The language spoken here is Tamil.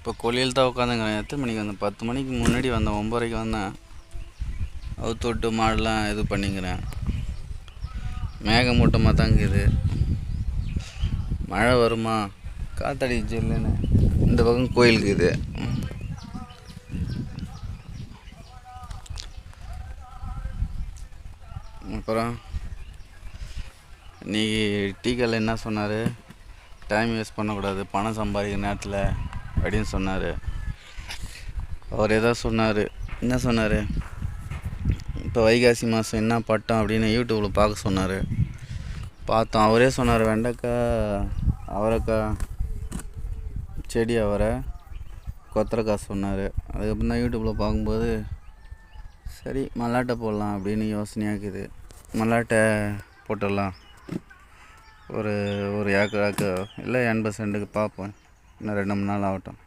இப்போ கொல்லியில் தான் உட்காந்துங்கிறேன். எத்தனை மணிக்கு வந்தேன்? 10 மணிக்கு முன்னாடி வந்தேன். 9:30க்கு வந்தேன். அவுத்து விட்டு மாடெலாம் இது பண்ணிக்கிறேன். மேகமூட்டமாக தான் இருக்குது. மழை வருமா? காற்றடிச்சு இல்லைன்னு இந்த பக்கம் கோயிலுக்கு இது. அப்புறம் இன்றைக்கி டீக்கல்ல என்ன சொன்னார்? டைம் வேஸ்ட் பண்ணக்கூடாது, பணம் சம்பாதிக்கிற நேரத்தில் அப்படின்னு சொன்னார். அவர் எதாவது சொன்னார். என்ன சொன்னார்? இப்போ வைகாசி மாதம் என்ன பட்டம் அப்படின்னு யூடியூப்பில் பார்க்க சொன்னார். பார்த்தோம். அவரே சொன்னார் வெண்டைக்காய், அவரைக்காய் செடி, அவரை கொத்தரைக்காய் சொன்னார். அதுக்கப்புறம் தான் யூடியூப்பில் பார்க்கும்போது சரி மல்லாட்டை போடலாம் அப்படின்னு யோசனையாக இருக்குது. மல்லாட்டை போட்டுடலாம். ஒரு ஏக்கராக்கு இல்லை 80 சென்ட்டுக்கு பார்ப்போம். இன்னும் 2-3 நாள் ஆகட்டும்.